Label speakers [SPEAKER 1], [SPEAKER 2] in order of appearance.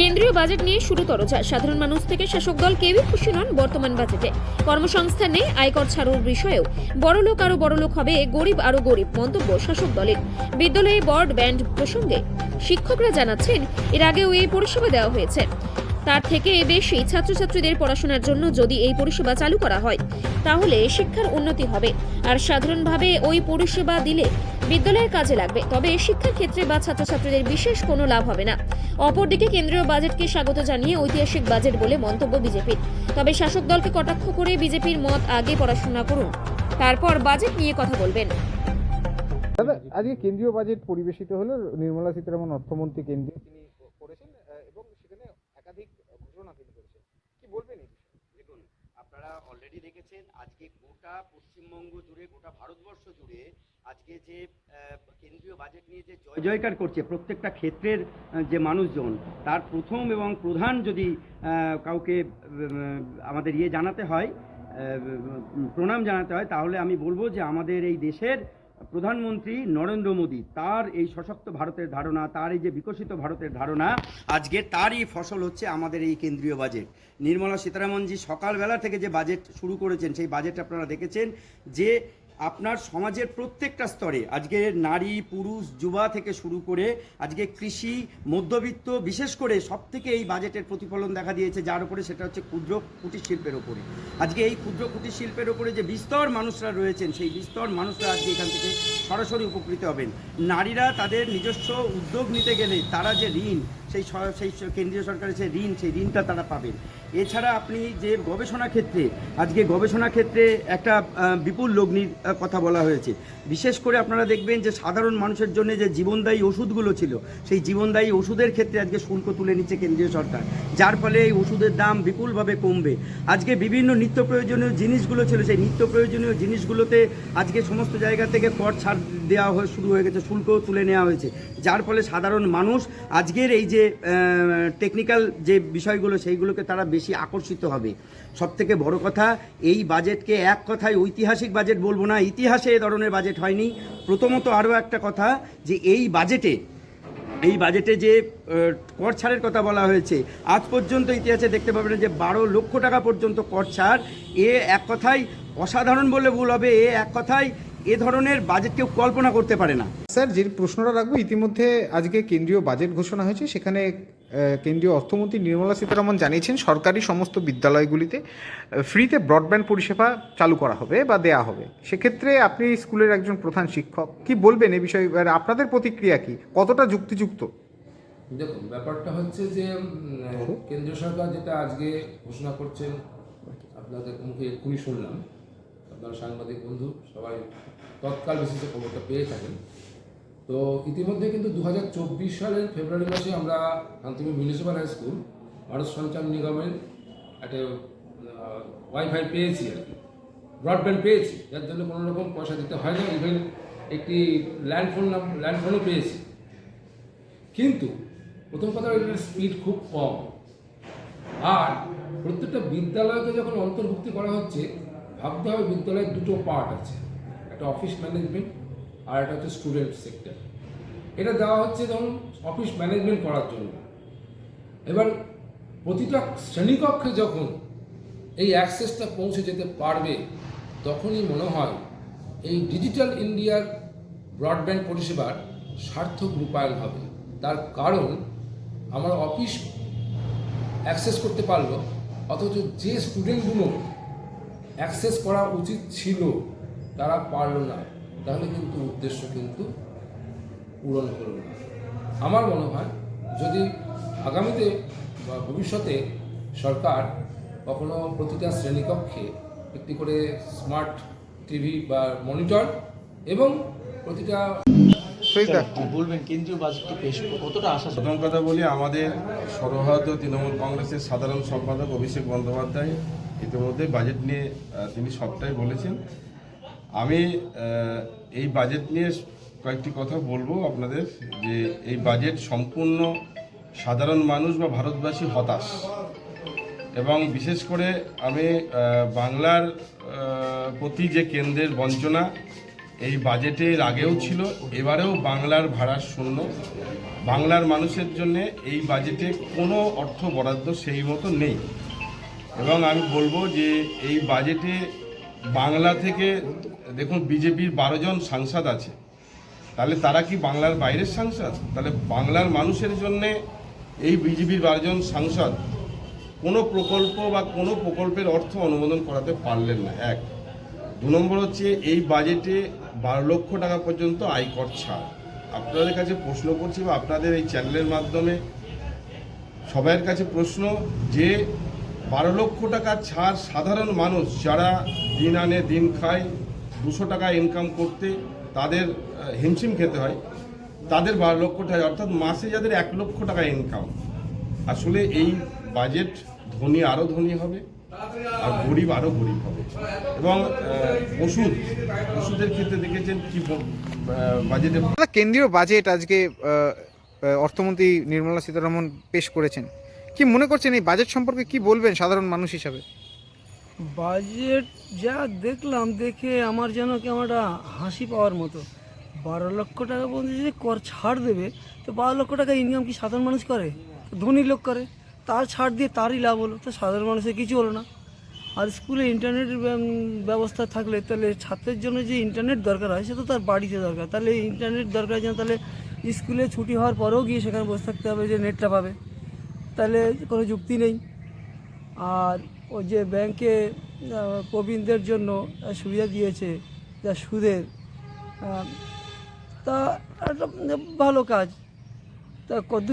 [SPEAKER 1] কেন্দ্রীয় বাজেট নিয়ে শুরু তরজা। সাধারণ মানুষ থেকে শাসক দল কেউই খুশি নন বর্তমান বাজেটে। কর্মসংস্থান নেই, আয়কর ছাড়ের বিষয়েও বড়লোক আরো বড়লোক হবে, গরিব আরো গরিব মন্তব্য শাসক দলের। বিদ্যালয়ে বর্ড ব্যান্ড প্রসঙ্গে শিক্ষকরা জানাচ্ছেন, এর আগেও এই পরিষেবা দেওয়া হয়েছে, তার থেকে বেশি ছাত্রছাত্রীদের পড়াশোনার জন্য যদি এই পরিষেবা চালু করা হয় তাহলে শিক্ষার উন্নতি হবে। আর সাধারণভাবে ওই পরিষেবা দিলে বিদ্যালয়ের কাজে লাগবে, তবে শিক্ষার ক্ষেত্রে বা ছাত্রছাত্রীদের বিশেষ কোনো লাভ হবে না। অপরদিকে কেন্দ্রীয় বাজেটকে স্বাগত জানিয়ে ঐতিহাসিক বাজেট বলে মন্তব্য বিজেপির। তবে শাসক দলকে কটাক্ষ করে বিজেপির মত, আগে পড়াশোনা করুন, তারপর বাজেট নিয়ে কথা বলবেন।
[SPEAKER 2] দাদা, আজকে কেন্দ্রীয় বাজেট পরিবেশিত হলো। নির্মলা সীতারামন অর্থমন্ত্রী কেন্দ্রীয় তিনি করেছেন এবং সেখানে একাধিক ঘোষণা তিনি করেছেন। কি বলবেন এই বিষয়ে?
[SPEAKER 3] দেখুন, আপনারা অলরেডি দেখেছেন আজকে গোটা পশ্চিমবঙ্গ জুড়ে, গোটা ভারতবর্ষ জুড়ে আজকে যে কেন্দ্রীয় বাজেট নিয়ে যে জয়জয়কার করছে প্রত্যেকটা ক্ষেত্রের যে মানুষজন, তার প্রথম এবং প্রধান যদি কাউকে আমাদের জানাতে হয়, প্রণাম জানাতে হয়, তাহলে আমি বলবো যে আমাদের এই দেশের প্রধানমন্ত্রী নরেন্দ্র মোদী। তার এই সশক্ত ভারতের ধারণা, তার এই যে বিকশিত ভারতের ধারণা, আজকে তারই ফসল হচ্ছে আমাদের এই কেন্দ্রীয় বাজেট। নির্মলা সীতারামনজি সকালবেলা থেকে যে বাজেট শুরু করেছেন, সেই বাজেট আপনারা দেখেছেন যে আপনার সমাজের প্রত্যেকটা স্তরে আজকে নারী, পুরুষ, যুবা থেকে শুরু করে আজকে কৃষি, মধ্যবিত্ত, বিশেষ করে সব থেকে এই বাজেটের প্রতিফলন দেখা দিয়েছে যার উপরে, সেটা হচ্ছে ক্ষুদ্র কুটির শিল্পের ওপরে। আজকে এই ক্ষুদ্র কুটির শিল্পের ওপরে যে বিস্তর মানুষরা রয়েছেন, সেই বিস্তর মানুষরা আজকে এখান থেকে সরাসরি উপকৃত হবেন। নারীরা তাদের নিজস্ব উদ্যোগ নিতে গেলে তারা যে ঋণ, সেই কেন্দ্রীয় সরকারের যে ঋণ, সেই ঋণটা তারা পাবেন। এছাড়া আপনি যে গবেষণা ক্ষেত্রে, আজকে গবেষণা ক্ষেত্রে একটা বিপুল লগ্নির কথা বলা হয়েছে। বিশেষ করে আপনারা দেখবেন যে সাধারণ মানুষের জন্য যে জীবনদায়ী ওষুধগুলো ছিল, সেই জীবনদায়ী ওষুধের ক্ষেত্রে আজকে শুল্ক তুলে নিচ্ছে কেন্দ্রীয় সরকার, যার ফলে এই ওষুধের দাম বিপুলভাবে কমবে। আজকে বিভিন্ন নিত্য প্রয়োজনীয় জিনিসগুলো ছিল, সেই নিত্য প্রয়োজনীয় জিনিসগুলোতে আজকে সমস্ত জায়গা থেকে কর ছাড় দেওয়া শুরু হয়ে গেছে, শুল্কও তুলে নেওয়া হয়েছে, যার ফলে সাধারণ মানুষ আজকের এই যে টেকনিক্যাল যে বিষয়গুলো, সেইগুলোকে তারা বেশি আকর্ষিত হবে। সবথেকে বড় কথা, এই বাজেটকে এক কথায় ঐতিহাসিক বাজেট বলবো না, ইতিহাসে এ ধরনের বাজেট হয়নি। প্রথমত আরও একটা কথা, যে এই বাজেটে যে কর ছাড়ের কথা বলা হয়েছে, আজ পর্যন্ত ইতিহাসে দেখতে পাবেন যে 12 লক্ষ টাকা পর্যন্ত কর ছাড়। এক কথায় অসাধারণ বললে ভুল হবে, এক কথায় এ ধরনের বাজেট কেউ কল্পনা করতে পারে না।
[SPEAKER 2] স্যার, যে প্রশ্নটা রাখবো, ইতিমধ্যে আজকে কেন্দ্রীয় বাজেট ঘোষণা হয়েছে, সেখানে কেন্দ্রীয় অর্থমন্ত্রী নির্মলা সীতারামন জানিয়েছেন সরকারি সমস্ত বিদ্যালয়গুলিতে ফ্রিতে ব্রডব্যান্ড পরিষেবা চালু করা হবে বা দেয়া হবে। সেক্ষেত্রে আপনি স্কুলের একজন প্রধান শিক্ষক, কি বলবেন এই বিষয়ে? আপনাদের প্রতিক্রিয়া কি, কতটা যুক্তিযুক্ত?
[SPEAKER 4] দেখুন, ব্যাপারটা হচ্ছে যে কেন্দ্রীয় সরকার যেটা আজকে ঘোষণা করছেন, আপনাদের মুখে এক্ষুনি শুনলাম, আপনার সাংবাদিক বন্ধু সবাই তৎকাল বেসিসে খবরটা পেয়ে থাকেন। তো ইতিমধ্যে কিন্তু 2024 সালের ফেব্রুয়ারি মাসে আমরা Shantipur municipal high school Bharat Sanchar নিগমের একটা ওয়াইফাই পেয়েছি, আর কি ব্রডব্যান্ড পেয়েছি, যার জন্য কোনো রকম পয়সা দিতে হয় না। ইভেন একটি ল্যান্ডফোনও পেয়েছি। কিন্তু প্রথম কথা, এটার স্পিড খুব কম। আর প্রত্যেকটা বিদ্যালয়কে যখন অন্তর্ভুক্তি করা হচ্ছে, ভাবতে হবে বিদ্যালয়ের দুটো পার্ট আছে, একটা অফিস ম্যানেজমেন্ট আর একটা হচ্ছে স্টুডেন্ট সেক্টর। এটা দেওয়া হচ্ছে ধরুন অফিস ম্যানেজমেন্ট করার জন্য। এবার প্রতিটা শ্রেণীকক্ষে যখন এই অ্যাক্সেসটা পৌঁছে যেতে পারবে, তখনই মনে হয় এই ডিজিটাল ইন্ডিয়ার ব্রডব্যান্ড পরিষেবার সার্থক রূপায়ণ হবে। তার কারণ, আমার অফিস অ্যাক্সেস করতে পারলো, অথচ যে স্টুডেন্টগুলো অ্যাক্সেস করা উচিত ছিল তারা পারল না, তাহলে কিন্তু উদ্দেশ্য কিন্তু পূরণ হলো না। আমার মনে হয় যদি আগামীতে বা ভবিষ্যতে সরকার কখনো প্রতিটা শ্রেণীকক্ষে একটি করে স্মার্ট টিভি বা মনিটর এবং প্রতিটা
[SPEAKER 5] বলবেন কেন্দ্রীয় বাজেটটি পেশ কতটা আশা?
[SPEAKER 6] প্রথম কথা বলি, আমাদের সর্বভারতীয় তৃণমূল কংগ্রেসের সাধারণ সম্পাদক অভিষেক বন্দ্যোপাধ্যায় ইতিমধ্যে বাজেট নিয়ে তিনি সবটাই বলেছেন। আমি এই বাজেট নিয়ে কয়েকটি কথা বলবো আপনাদের, যে এই বাজেট সম্পূর্ণ সাধারণ মানুষ বা ভারতবাসী হতাশ, এবং বিশেষ করে আমি বাংলার প্রতি যে কেন্দ্রের বঞ্চনা, এই বাজেটের আগেও ছিল, এবারেও বাংলার ভাড়া শূন্য। বাংলার মানুষের জন্য এই বাজেটে কোনো অর্থ বরাদ্দ সেই মতো নেই। এবং আমি বলবো যে এই বাজেটে বাংলা থেকে দেখুন বিজেপির 12 জন সাংসদ আছে, তাহলে তারা কি বাংলার বাইরের সাংসদ? তাহলে বাংলার মানুষের জন্যে এই বিজেপির 12 জন সাংসদ কোনো প্রকল্প বা কোনো প্রকল্পের অর্থ অনুমোদন করাতে পারলেন না। 1। 2 নম্বর হচ্ছে এই বাজেটে 12 লক্ষ টাকা পর্যন্ত আয়কর ছাড়। আপনাদের কাছে প্রশ্ন করছি বা আপনাদের এই চ্যানেলের মাধ্যমে সবার কাছে প্রশ্ন যে 12 লক্ষ টাকা ছাড় সাধারণ মানুষ যারা দিন আনে দিন খায়, 200 টাকা ইনকাম করতে তাদের হিমশিম খেতে হয়, তাদের 12 লক্ষ টাকা, অর্থাৎ মাসে যাদের 1 লক্ষ টাকা ইনকাম। আসলে এই বাজেট ধনী আরও ধনী হবে আর গরিব আরও গরিব হবে। এবং ওষুধের ক্ষেত্রে দেখেছেন কি বাজেটে
[SPEAKER 2] কেন্দ্রীয় বাজেট আজকে অর্থমন্ত্রী নির্মলা সীতারামন পেশ করেছেন, কি মনে করছেন এই বাজেট সম্পর্কে কি বলবেন সাধারণ মানুষ হিসাবে?
[SPEAKER 7] বাজেট যা দেখলাম, দেখে আমার যেন কেমন একটা হাসি পাওয়ার মতো। 12 লক্ষ টাকা পর্যন্ত যদি কর ছাড় দেবে, তো 12 লক্ষ টাকা ইনকাম কি সাধারণ মানুষ করে? ধনী লোক করে। তার ছাড় দিয়ে তারই লাভ হলো, তো সাধারণ মানুষের কিছু হলো না। আর স্কুলে ইন্টারনেটের ব্যবস্থা থাকলে তাহলে ছাত্রের জন্য যে ইন্টারনেট দরকার হয় সে তো তার বাড়িতে দরকার, তাহলে ইন্টারনেট দরকার যেন তাহলে স্কুলে ছুটি হওয়ার পরেও গিয়ে সেখানে বসে থাকতে হবে যে নেটটা পাবে, তাহলে কোনো যুক্তি নেই। আর ও যে ব্যাংকে প্রবীণদের জন্য সুবিধা দিয়েছে যা সুদের, তা একটা ভালো কাজ। তা কত